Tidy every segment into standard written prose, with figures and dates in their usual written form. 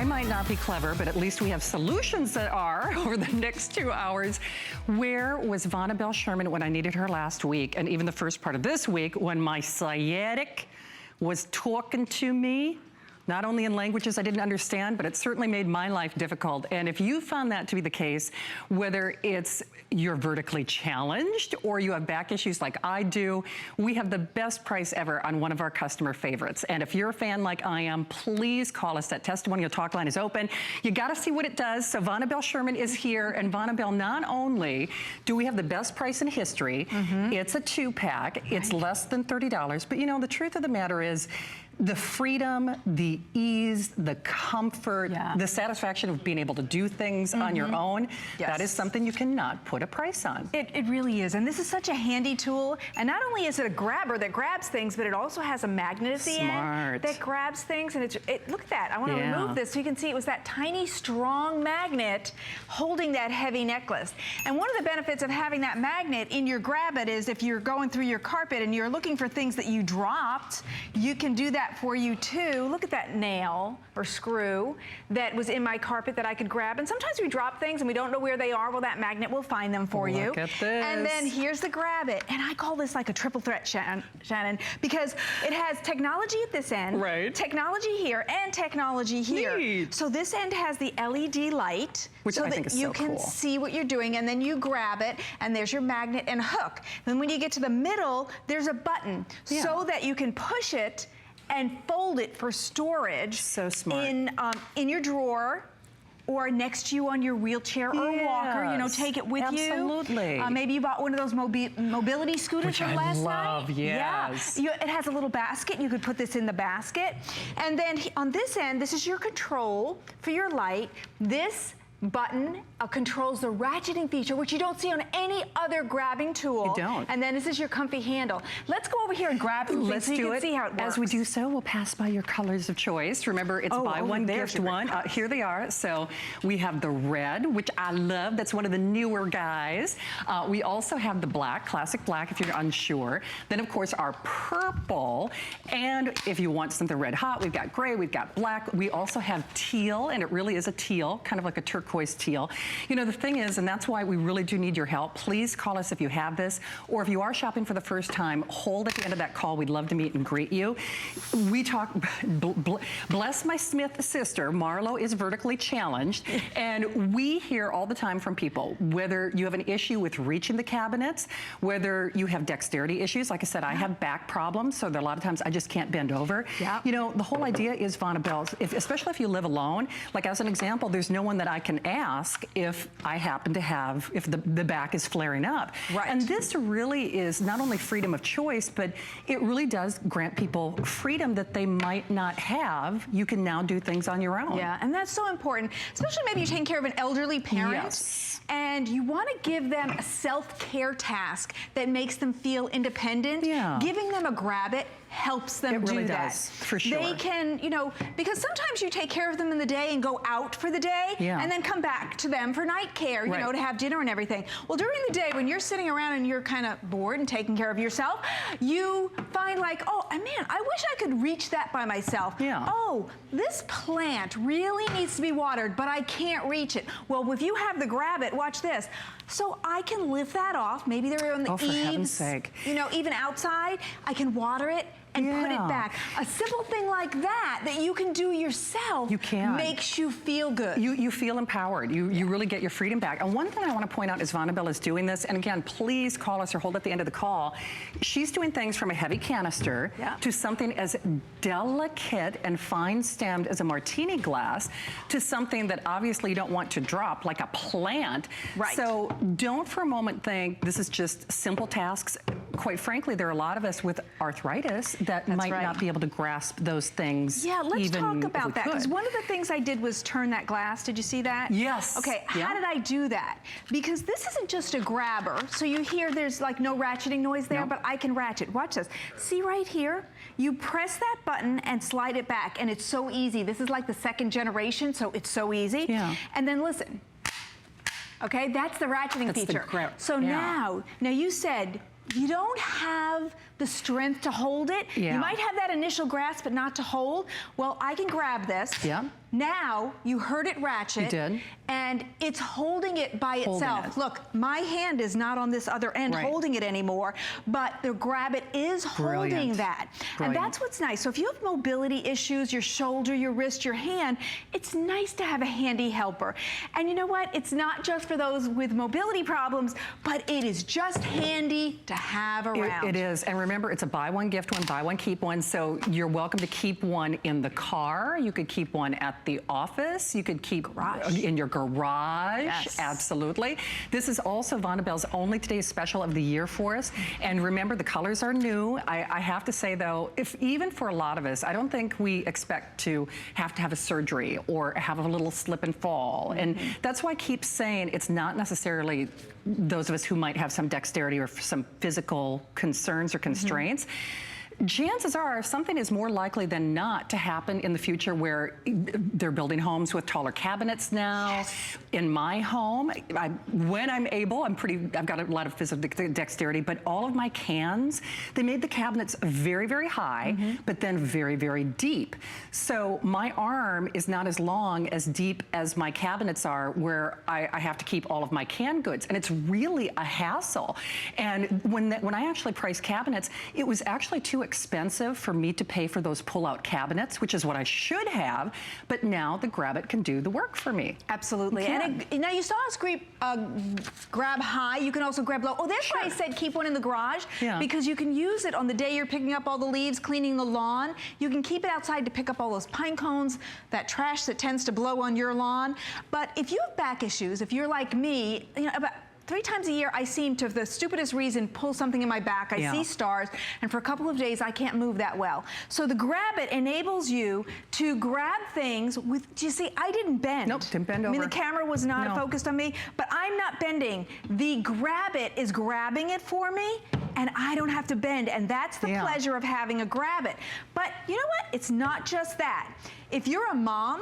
I might not be clever, but at least we have solutions that are over the next 2 hours. Where was Vonabelle Sherman when I needed her last week, and even the first part of this week when my sciatic was talking to me? Not only in languages I didn't understand, but it certainly made my life difficult. And if you found that to be the case, whether it's you're vertically challenged or you have back issues like I do, we have the best price ever on one of our customer favorites. And if you're a fan like I am, please call us. That testimonial talk line is open. You gotta see what it does. So Vonabelle Sherman is here, and Vonabelle, not only do we have the best price in history, it's a 2-pack, it's less than $30, but you know, the truth of the matter is, the freedom, the ease, the comfort, the satisfaction of being able to do things on your own, that is something you cannot put a price on. It really is, and this is such a handy tool, and not only is it a grabber that grabs things, but it also has a magnet at the end that grabs things, and look at that. I want to remove this so you can see it was that tiny, strong magnet holding that heavy necklace. And one of the benefits of having that magnet in your GrabIt is if you're going through your carpet and you're looking for things that you dropped, you can do that for you too. Look at that nail or screw that was in my carpet that I could grab. And sometimes we drop things and we don't know where they are. Well, that magnet will find them for you. Look at this. And then here's the GrabIt. And I call this like a triple threat, Shannon, because it has technology at this end, technology here, and technology here. Neat. So this end has the LED light, which so I think that is you so can cool. see what you're doing, and then you grab it, and there's your magnet and hook. Then when you get to the middle, there's a button so that you can push it and fold it for storage. So smart. In your drawer, or next to you on your wheelchair or walker, you know, take it with you. Absolutely. Maybe you bought one of those mobility scooters which from last night. Yes. Yeah. It has a little basket. You could put this in the basket. And then on this end, this is your control for your light. This button controls the ratcheting feature, which you don't see on any other grabbing tool. You don't. And then this is your comfy handle. Let's go over here and grab some things so you can see how it works. As we do so, we'll pass by your colors of choice. Remember, it's buy one, gift one. Here they are. So we have the red, which I love. That's one of the newer guys. We also have the black, classic black if you're unsure. Then, of course, our purple. And if you want something red hot, we've got gray, we've got black. We also have teal, and it really is a teal, kind of like a turquoise teal. You know, the thing is, and that's why we really do need your help, please call us if you have this, or if you are shopping for the first time, hold at the end of that call. We'd love to meet and greet you. We talk, bless my Smith sister, Marlo is vertically challenged, and we hear all the time from people, whether you have an issue with reaching the cabinets, whether you have dexterity issues. Like I said, I have back problems, so there are a lot of times I just can't bend over. You know, the whole idea is, Vonabelle, especially if you live alone, like as an example, there's no one that I can ask if I happen to have, if the back is flaring up. And this really is not only freedom of choice, but it really does grant people freedom that they might not have. You can now do things on your own. Yeah, and that's so important, especially maybe you're taking care of an elderly parent and you want to give them a self-care task that makes them feel independent. Giving them a GrabIt helps them do that. For sure. They can, you know, because sometimes you take care of them in the day and go out for the day and then come back to them for night care, you know, to have dinner and everything. Well, during the day when you're sitting around and you're kind of bored and taking care of yourself, you find like, oh man, I wish I could reach that by myself. Oh, this plant really needs to be watered, but I can't reach it. Well, if you have the GrabIt, watch this. So I can lift that off. Maybe they're on the eaves. For heaven's sake. You know, even outside, I can water it and put it back. A simple thing like that you can do yourself makes you feel good. You feel empowered. You really get your freedom back. And one thing I want to point out is Vonabelle is doing this, and again, please call us or hold at the end of the call. She's doing things from a heavy canister to something as delicate and fine-stemmed as a martini glass to something that obviously you don't want to drop, like a plant. So don't for a moment think this is just simple tasks. Quite frankly, there are a lot of us with arthritis that might not be able to grasp those things. Let's talk about that, because one of the things I did was turn that glass. Did you see that? Yes. Okay, how did I do that? Because this isn't just a grabber. So you hear there's like no ratcheting noise there, but I can ratchet. Watch this. See right here? You press that button and slide it back, and it's so easy. This is like the second generation, so it's so easy. And then listen. Okay, that's the ratcheting feature. So now you said you don't have the strength to hold it. You might have that initial grasp, but not to hold. Well, I can grab this. Now, you heard it ratchet. You did. And it's holding it by itself. Look, my hand is not on this other end holding it anymore, but the GrabIt is holding that. And that's what's nice. So if you have mobility issues, your shoulder, your wrist, your hand, it's nice to have a handy helper. And you know what? It's not just for those with mobility problems, but it is just handy to have around. It is. And remember, it's a buy one, gift one, buy one, keep one. So you're welcome to keep one in the car. You could keep one at the office. You could keep in your garage. Yes. Absolutely. This is also Vonabelle's only today's special of the year for us. And remember, the colors are new. I have to say, though, even for a lot of us, I don't think we expect to have a surgery or have a little slip and fall. And that's why I keep saying it's not necessarily those of us who might have some dexterity or some physical concerns or constraints. Chances are something is more likely than not to happen in the future where they're building homes with taller cabinets now. Yes. In my home, when I'm able, I've got a lot of physical dexterity, but all of my cans, they made the cabinets very, very high, but then very, very deep. So my arm is not as long, as deep as my cabinets are, where I have to keep all of my canned goods. And it's really a hassle. And when I actually priced cabinets, it was actually too expensive for me to pay for those pull-out cabinets, which is what I should have, but now the GrabIt can do the work for me. Absolutely. And now you saw us grab high, you can also grab low. Oh, that's why I said keep one in the garage, because you can use it on the day you're picking up all the leaves, cleaning the lawn. You can keep it outside to pick up all those pine cones, that trash that tends to blow on your lawn. But if you have back issues, if you're like me, you know, about 3 times a year, I seem to, for the stupidest reason, pull something in my back. I see stars, and for a couple of days, I can't move that well. So the GrabIt enables you to grab things with, you see, I didn't bend. Nope, didn't bend over. I mean, the camera was not focused on me, but I'm not bending. The GrabIt is grabbing it for me, and I don't have to bend, and that's the pleasure of having a GrabIt. But you know what? It's not just that. If you're a mom,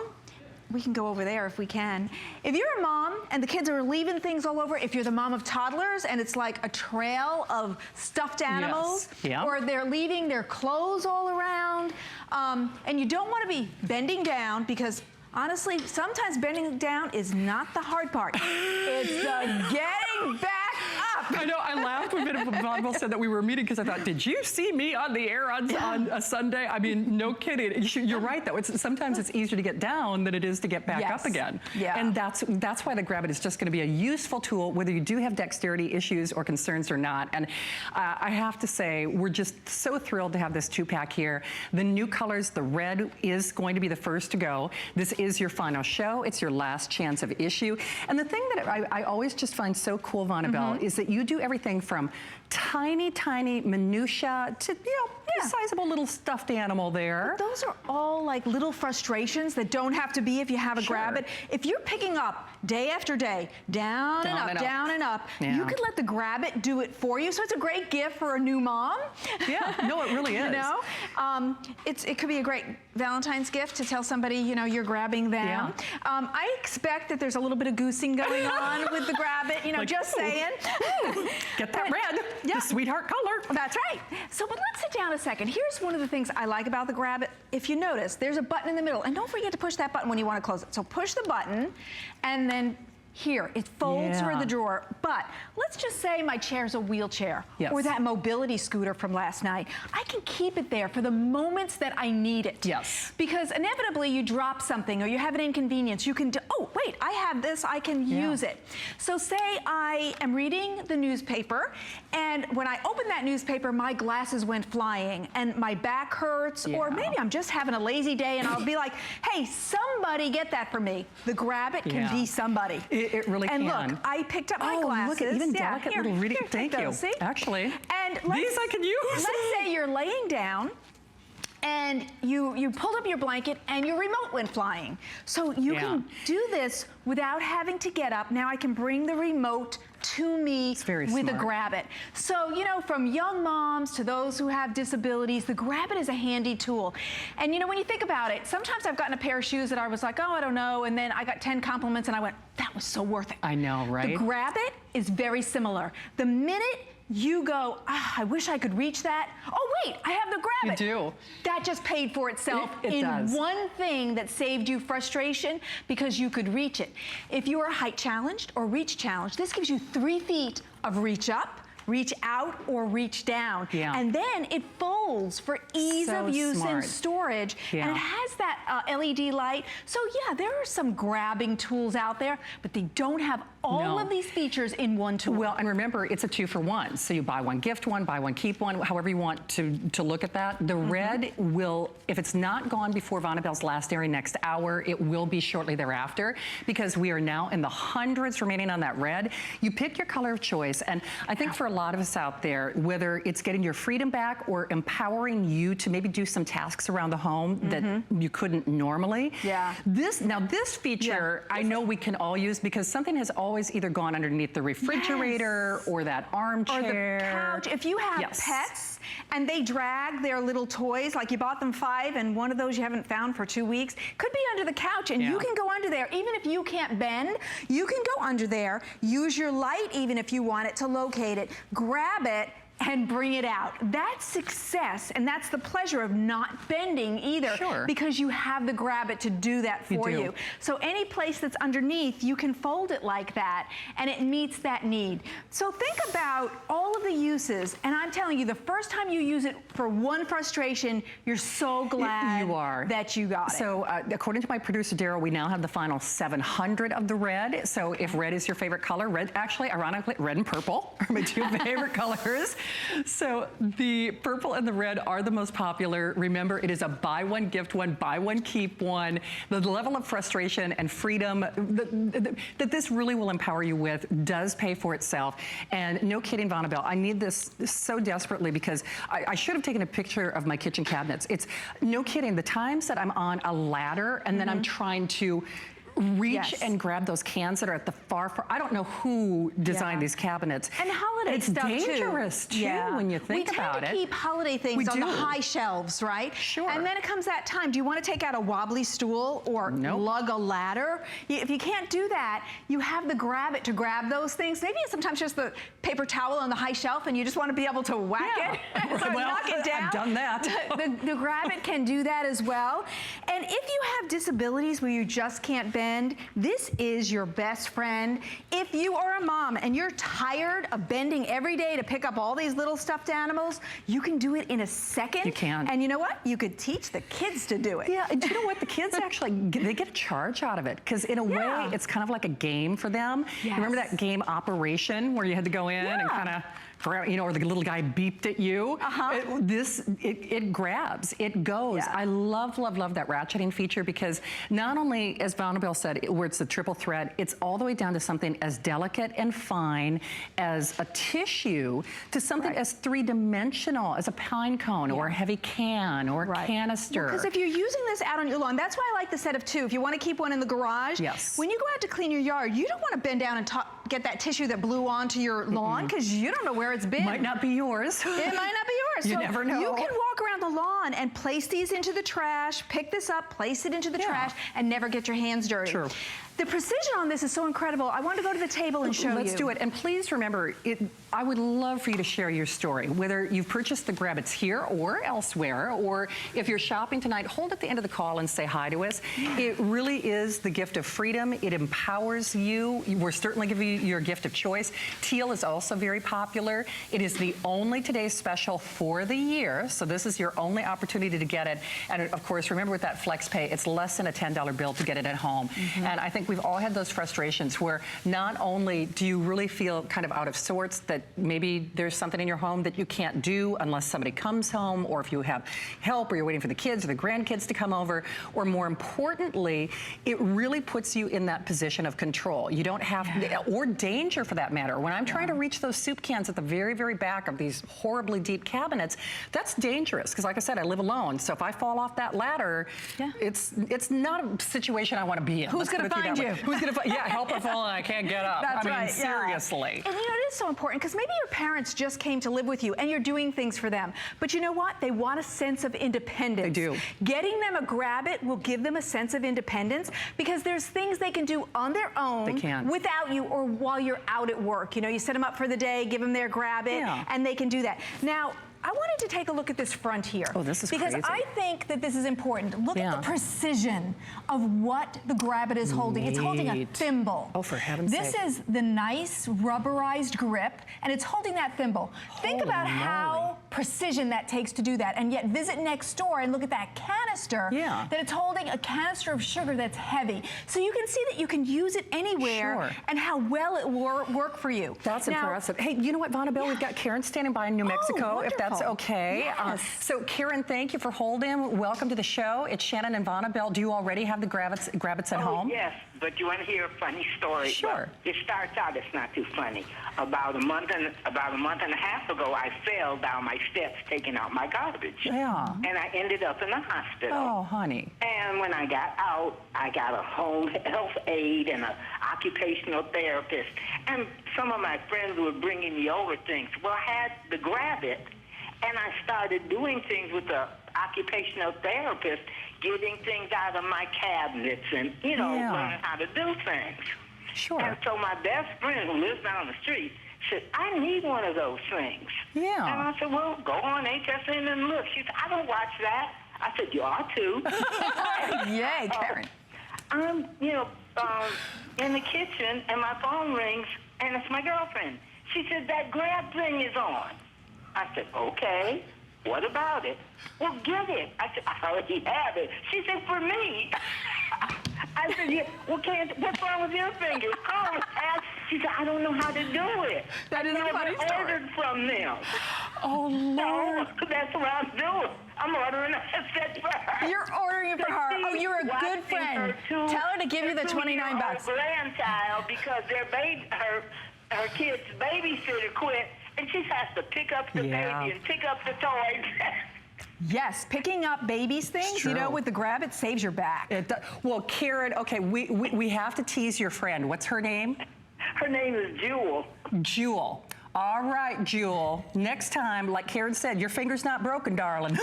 we can go over there if we can. If you're a mom and the kids are leaving things all over, if you're the mom of toddlers and it's like a trail of stuffed animals, or they're leaving their clothes all around, and you don't want to be bending down, because honestly, sometimes bending down is not the hard part. It's the getting back up. I know, I laughed when Vonabelle said that we were meeting, because I thought, did you see me on the air on a Sunday? I mean, no kidding. You're right, though. Sometimes it's easier to get down than it is to get back up again. And that's why the GrabIt is just going to be a useful tool, whether you do have dexterity issues or concerns or not. And I have to say, we're just so thrilled to have this 2-pack here. The new colors, the red is going to be the first to go. This is your final show. It's your last chance of issue. And the thing that I always just find so cool, Vonabelle, is that you do everything from tiny, tiny minutia to, a sizable little stuffed animal there. But those are all like little frustrations that don't have to be if you have a GrabIt. If you're picking up day after day, down and up, down and up, you could let the GrabIt do it for you. So it's a great gift for a new mom. Yeah, no, it really is. You know, it could be a great Valentine's gift to tell somebody, you know, you're grabbing them. I expect that there's a little bit of goosing going on with the GrabIt, you know, like, just saying. Get that red, the sweetheart color. That's right. So, but let's sit down a second. Here's one of the things I like about the GrabIt. If you notice, there's a button in the middle, and don't forget to push that button when you want to close it. So push the button, and then here, it folds for the drawer. But let's just say my chair's a wheelchair, or that mobility scooter from last night. I can keep it there for the moments that I need it. Because inevitably you drop something or you have an inconvenience. You can do, oh, wait, I have this, I can use it. So say I am reading the newspaper, and when I open that newspaper, my glasses went flying and my back hurts, or maybe I'm just having a lazy day and I'll be like, hey, somebody get that for me. The GrabIt can be somebody. It really can. And look, I picked up my glasses. Look at even delicate little reading. Thank you. See? Actually, and these I can use. Let's say you're laying down and you pulled up your blanket and your remote went flying. So you can do this without having to get up. Now I can bring the remote to me with a GrabIt. So, you know, from young moms to those who have disabilities, the GrabIt is a handy tool. And you know, when you think about it, sometimes I've gotten a pair of shoes that I was like, oh, I don't know, and then I got 10 compliments and I went, that was so worth it. I know, right? The GrabIt is very similar. The minute you go, I wish I could reach that. Oh wait, I have the GrabIt. You do. That just paid for itself It does. one thing that saved you frustration because you could reach it. If you are height challenged or reach challenged, this gives you 3 feet of reach up, reach out, or reach down. Yeah. And then it folds for ease of use and storage. Yeah. And it has that LED light. So yeah, there are some grabbing tools out there, but they don't have all of these features in one tool. Well, and remember, it's a 2-for-1. So you buy one, gift one, buy one, keep one, however you want to look at that. The red will, if it's not gone before Vonabelle's last airing next hour, it will be shortly thereafter, because we are now in the hundreds remaining on that red. You pick your color of choice, and I think for a lot of us out there, whether it's getting your freedom back or empowering you to maybe do some tasks around the home that you couldn't normally. Yeah. This feature, I know we can all use, because something has always either gone underneath the refrigerator or that armchair. Or the couch. If you have pets and they drag their little toys, like you bought them 5 and one of those you haven't found for 2 weeks, could be under the couch, and you can go under there. Even if you can't bend, you can go under there, use your light even if you want it to locate it, grab it, and bring it out. That's success, and that's the pleasure of not bending either. Sure. Because you have the GrabIt to do that for you. So any place that's underneath, you can fold it like that, and it meets that need. So think about all of the uses, and I'm telling you, the first time you use it for one frustration, you're so glad that you got it. So according to my producer, Daryl, we now have the final 700 of the red. So if red is your favorite color, red, actually, ironically, red and purple are my 2 favorite colors. So the purple and the red are the most popular. Remember, it is a buy one, gift one, buy one, keep one. The level of frustration and freedom that this really will empower you with does pay for itself. And no kidding, Vonabelle, I need this so desperately, because I should have taken a picture of my kitchen cabinets. It's no kidding, the times that I'm on a ladder and then I'm trying to reach and grab those cans that are at the far, I don't know who designed these cabinets. And holiday stuff too. It's dangerous too when you think about it. We tend to keep holiday things on the high shelves, right? Sure. And then it comes that time. Do you want to take out a wobbly stool or lug a ladder? If you can't do that, you have the GrabIt to grab those things. Maybe it's sometimes just the paper towel on the high shelf and you just want to be able to whack it and knock it down. I've done that. The GrabIt can do that as well. And if you have disabilities where you just can't bend, this is your best friend. If you are a mom and you're tired of bending every day to pick up all these little stuffed animals, you can do it in a second. You can. And you know what? You could teach the kids to do it. Yeah, and do you know what? The kids actually, they get a charge out of it, because in a way, it's kind of like a game for them. Yes. Remember that game Operation, where you had to go in and kind of, you know, or the little guy beeped at you? It grabs, it goes. I love, love, love that ratcheting feature, because not only, as Vonabelle said, where it's the triple thread, it's all the way down to something as delicate and fine as a tissue, to something as 3-dimensional as a pine cone or a heavy can or a canister. Because if you're using this out on your lawn, that's why I like the set of 2. If you want to keep one in the garage, when you go out to clean your yard, you don't want to bend down and get that tissue that blew onto your lawn, because you don't know where it's been. Might not be yours. It might not be yours. You never know. You can walk around the lawn and place these into the trash, pick this up, place it into the trash, and never get your hands dirty. True. The precision on this is so incredible. I want to go to the table and show you. Let's do it. And please remember, I would love for you to share your story, whether you've purchased the GrabIts here or elsewhere, or if you're shopping tonight, hold at the end of the call and say hi to us. It really is the gift of freedom. It empowers you. We're certainly giving you your gift of choice. Teal is also very popular. It is the only today's special for the year, so this is your only opportunity to get it. And of course, remember with that flex pay, it's less than a $10 bill to get it at home. And I think we've all had those frustrations where not only do you really feel kind of out of sorts, that maybe there's something in your home that you can't do unless somebody comes home, or if you have help, or you're waiting for the kids or the grandkids to come over, or more importantly, it really puts you in that position of control. You don't have, or danger for that matter. When I'm trying to reach those soup cans at the very, very back of these horribly deep cabinets, that's dangerous. dangerous because, like I said, I live alone. So if I fall off that ladder, it's not a situation I want to be in. Who's going to find you? Who's going to find? Yeah, help her fall and I can't get up. That's I mean, right. seriously. And you know, it is so important because maybe your parents just came to live with you and you're doing things for them. But you know what? They want a sense of independence. They do. Getting them a GrabIt will give them a sense of independence because there's things they can do on their own without you or while you're out at work. You know, you set them up for the day, give them their GrabIt, and they can do that. Now, I wanted to take a look at this front here. Oh, this is because crazy. I think that this is important. Look at the precision of what the GrabIt is holding. It's holding a thimble. Oh, for heaven's sake. This is the nice rubberized grip, and it's holding that thimble. Think about how precision that takes to do that, and yet visit next door and look at that canister that it's holding, a canister of sugar that's heavy. So you can see that you can use it anywhere and how well it will work for you. That's impressive. Hey, you know what, Vonabelle? We've got Karen standing by in New Mexico, if that's okay. Yes. So Karen, thank you for holding. Welcome to the show. It's Shannon and Vonabelle. Do you already have the GrabIts at home? Yes, but you want to hear a funny story? Sure. Well, it starts out, it's not too funny. About a month and a half ago, I fell down my steps taking out my garbage. Yeah. And I ended up in the hospital. Oh, honey. And when I got out, I got a home health aide and an occupational therapist. And some of my friends were bringing me over things. Well, I had the GrabIt, and I started doing things with the occupational therapist, getting things out of my cabinets and, you know, learning how to do things. Sure. And so my best friend who lives down the street said, I need one of those things. Yeah. And I said, well, go on HSN and look. She said, I don't watch that. I said, you ought to. Yay, Karen. I'm, you know, in the kitchen, and my phone rings, and it's my girlfriend. She said, that Grab thing is on. I said, okay, what about it? Well, get it. I said, I already have it. She said, for me. I said, yeah, well, what's wrong with your fingers? Oh, she said, I don't know how to do it. That is a funny story. Ordered from them. Oh, Lord. So that's what I'm doing. I'm ordering a set for her. You're ordering it for her. Oh, you're a good friend. Tell her to give you the 29 bucks. Grandchild, because her kid's babysitter quit, and she has to pick up the baby and pick up the toys. Yes, picking up babies things, you know, with the GrabIt saves your back. Well, Karen, okay, we have to tease your friend. What's her name? Her name is Jewel. Jewel. All right, Jewel. Next time, like Karen said, your finger's not broken, darling.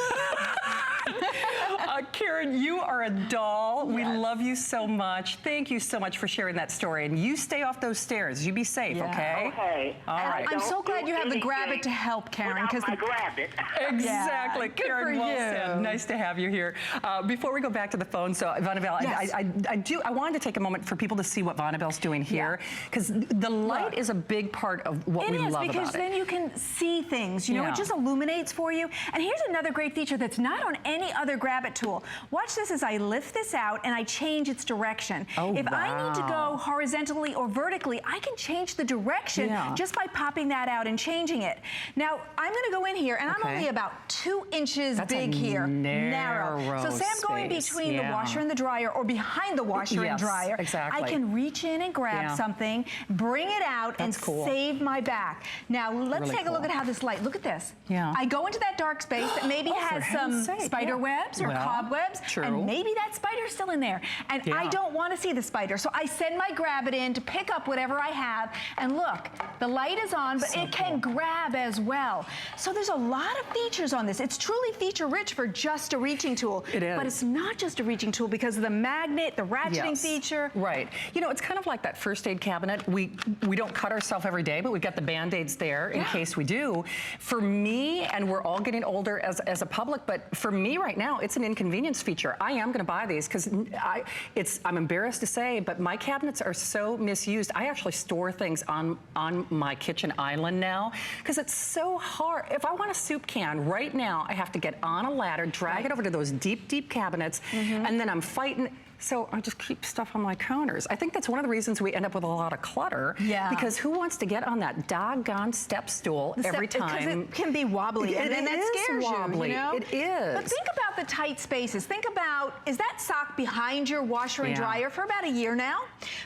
Karen, you are a doll. Yes. We love you so much. Thank you so much for sharing that story. And you stay off those stairs. You be safe, okay? Okay. All right. I'm so glad you have the GrabIt to help, Karen. Because my GrabIt. Exactly. Karen, well said. Nice to have you here. Before we go back to the phone, so Vonabelle, I wanted to take a moment for people to see what Vonabelle's doing here, because the light is a big part of what we love about it. Because then you can see things. You know, it just illuminates for you. And here's another great feature that's not on any other GrabIt tool. Watch this as I lift this out and I change its direction. If I need to go horizontally or vertically, I can change the direction just by popping that out and changing it. Now, I'm going to go in here, and I'm only about 2 inches big here. Narrow. So say I'm going between the washer and the dryer or behind the washer and dryer. Exactly. I can reach in and grab something, bring it out, and save my back. Now, let's take a look at how this light, look at this. I go into that dark space that maybe has some spider webs or cobwebs, and maybe that spider's still in there. And I don't want to see the spider, so I send my GrabIt in to pick up whatever I have. And look, the light is on, but it can grab as well. So there's a lot of features on this. It's truly feature-rich for just a reaching tool. It is. But it's not just a reaching tool because of the magnet, the ratcheting feature. Right. You know, it's kind of like that first aid cabinet. We don't cut ourselves every day, but we've got the Band-Aids there in case we do. For me, and we're all getting older as a public, but for me right now, it's an inconvenience feature. I am going to buy these because I'm embarrassed to say, but my cabinets are so misused. I actually store things on my kitchen island now because it's so hard. If I want a soup can right now, I have to get on a ladder, drag it over to those deep, deep cabinets, and then I'm fighting. So I just keep stuff on my counters. I think that's one of the reasons we end up with a lot of clutter. Yeah. Because who wants to get on that doggone step stool every time? Because it can be wobbly, and then that scares wobbly. you, you know? It is. But think about the tight spaces. Think about, is that sock behind your washer and dryer for about a year now?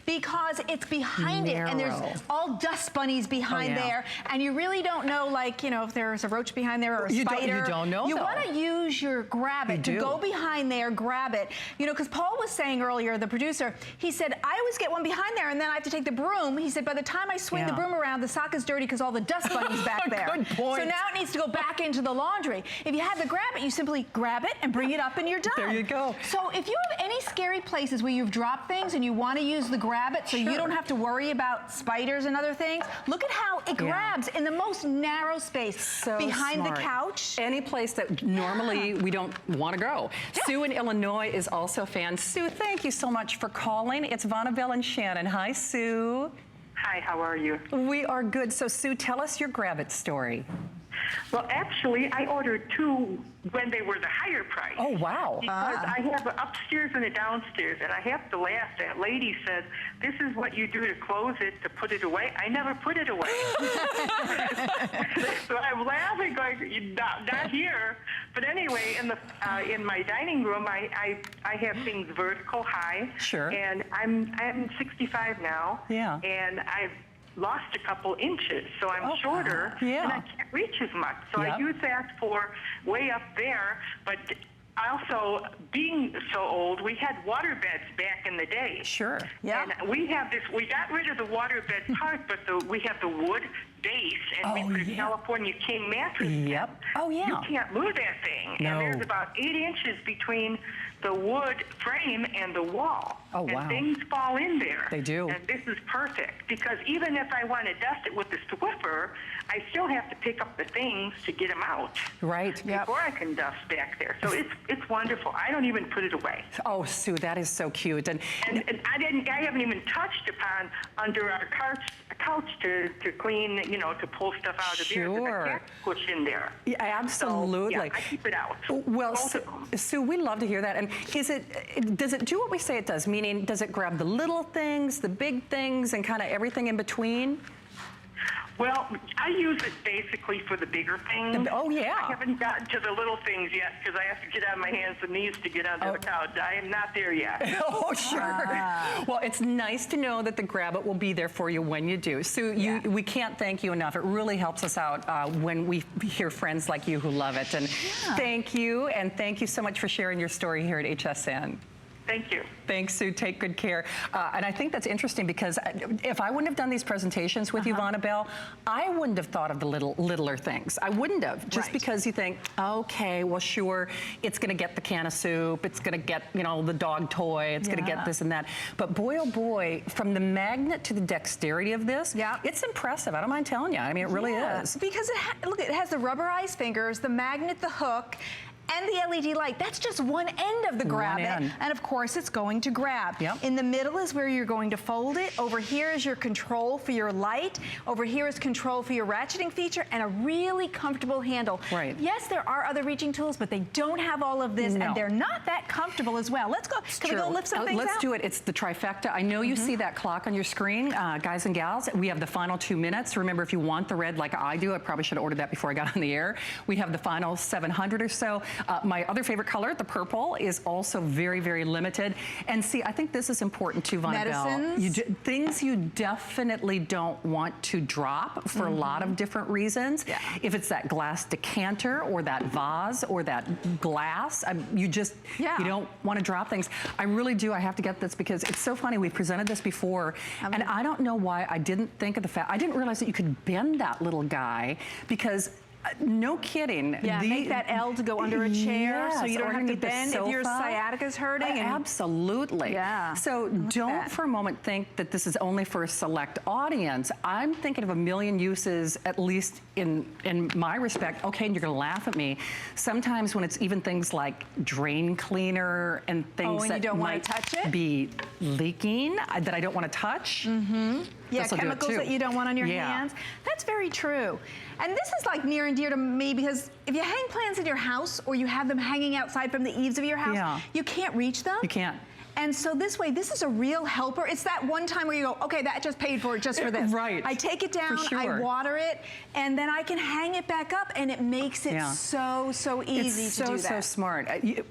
Because it's behind it, and there's all dust bunnies behind there, and you really don't know, like, you know, if there's a roach behind there or a spider. You don't know, You want to use your GrabIt to go behind there, grab it. You know, because Paul was saying earlier, the producer, he said, I always get one behind there, and then I have to take the broom. He said, by the time I swing the broom around, the sock is dirty because all the dust bunnies back there. Good point. So now it needs to go back into the laundry. If you have the GrabIt, you simply grab it and bring it up, and you're done. There you go. So if you have any scary places where you've dropped things and you want to use the GrabIt so you don't have to worry about spiders and other things, look at how it grabs in the most narrow space behind the couch. Any place that normally we don't want to go. Sue in Illinois is also a fan. Sue, thank you so much for calling. It's Vonabelle and Shannon. Hi, Sue. Hi, how are you? We are good. So, Sue, tell us your GrabIt story. Well, actually, I ordered two when they were the higher price. Oh, wow. Because I have an upstairs and a downstairs, and I have to laugh. That lady said, this is what you do to close it, to put it away. I never put it away. So I'm laughing, going, not here. But anyway, in my dining room, I have things vertical, high. Sure. And I'm 65 now. Yeah. And I've lost a couple inches, so I'm shorter, and I can't reach as much. So I use that for way up there, but also, being so old, we had water beds back in the day. Sure. Yeah. And we have this, we got rid of the water bed part, but we have the wood base, and we put California King mattress. Yep. Oh, yeah. You can't move that thing. No. And there's about 8 inches between the wood frame and the wall. Oh, wow. And things fall in there. They do. And this is perfect, because even if I want to dust it with the Swiffer, I still have to pick up the things to get them out. Right. Before I can dust back there. So it's wonderful. I don't even put it away. Oh, Sue, that is so cute. And I haven't even touched upon under our couch to clean, you know, to pull stuff out of there. That I can't push in there. Yeah, absolutely. So, yeah, I keep it out. Well, Sue, we love to hear that. And does it do what we say it does? Meaning, does it grab the little things, the big things, and kind of everything in between? Well, I use it basically for the bigger things. I haven't gotten to the little things yet because I have to get on my hands and knees to get onto the couch. I am not there yet. Oh, sure. Well, it's nice to know that the GrabIt will be there for you when you do. Sue, we can't thank you enough. It really helps us out when we hear friends like you who love it. And thank you, and thank you so much for sharing your story here at HSN. Thank you. Thanks, Sue. Take good care. And I think that's interesting because if I wouldn't have done these presentations with you, Vonabelle, I wouldn't have thought of the littler things. I wouldn't have, just because you think, okay, well, sure, it's going to get the can of soup, it's going to get, you know, the dog toy, it's going to get this and that. But boy, oh boy, from the magnet to the dexterity of this, it's impressive. I don't mind telling you. I mean, it really is. Because look, it has the rubberized fingers, the magnet, the hook, and the LED light. That's just one end of the GrabIt. And of course, it's going to grab. In the middle is where you're going to fold it. Over here is your control for your light. Over here is control for your ratcheting feature, and a really comfortable handle. Yes, there are other reaching tools, but they don't have all of this, and they're not that comfortable as well. Let's go. Can we go lift some things out? Let's do it. It's the trifecta. I know you see that clock on your screen, guys and gals. We have the final 2 minutes. Remember, if you want the red like I do, I probably should have ordered that before I got on the air. We have the final 700 or so. My other favorite color, the purple, is also very, very limited. And see, I think this is important too, Vonabelle. Medicines? Things you definitely don't want to drop for a lot of different reasons. If it's that glass decanter or that vase or that glass, you just, you don't want to drop things. I really do. I have to get this because it's so funny. We've presented this before, and I don't know why I didn't think of the fact. I didn't realize that you could bend that little guy because no kidding. Make that L to go under a chair so you don't have to bend if your sciatica's hurting. Absolutely. So don't for a moment think that this is only for a select audience. I'm thinking of a million uses, at least in my respect. Okay, and you're gonna laugh at me. Sometimes when it's even things like drain cleaner and things that don't might touch it? be leaking that I don't want to touch. Yeah, chemicals that you don't want on your hands. That's very true. And this is like near and dear to me because if you hang plants in your house or you have them hanging outside from the eaves of your house, you can't reach them. You can't. And so this way, this is a real helper. It's that one time where you go, okay, that just paid for it just for this. Right. I take it down, I water it, and then I can hang it back up, and it makes it so easy to do that. It's so smart.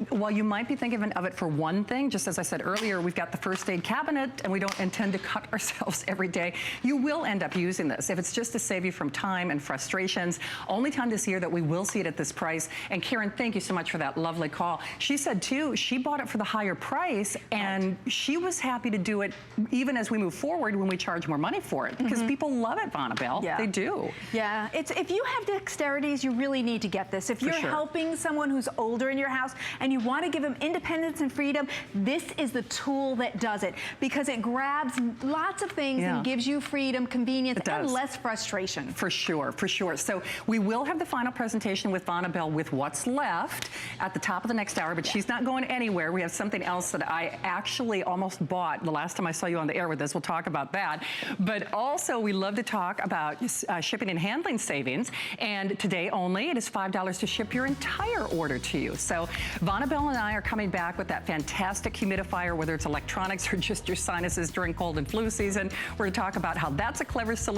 While you might be thinking of it for one thing, just as I said earlier, we've got the first aid cabinet, and we don't intend to cut ourselves every day. You will end up using this. If it's just to save you from time and frustrations, only time this year that we will see it at this price. And Karen, thank you so much for that lovely call. She said too, she bought it for the higher price, and she was happy to do it even as we move forward when we charge more money for it, because people love it, Vonabelle. They do. Yeah, if you have dexterities, you really need to get this. If you're helping someone who's older in your house and you want to give them independence and freedom, this is the tool that does it, because it grabs lots of things and gives you freedom, convenience, and less frustration. For sure, for sure. So we will have the final presentation with Vonabelle with what's left at the top of the next hour, but she's not going anywhere. We have something else that I actually almost bought the last time I saw you on the air with this. We'll talk about that. But also, we love to talk about shipping and handling savings. And today only, it is $5 to ship your entire order to you. So Vonabelle and I are coming back with that fantastic humidifier, whether it's electronics or just your sinuses during cold and flu season. We're going to talk about how that's a clever solution.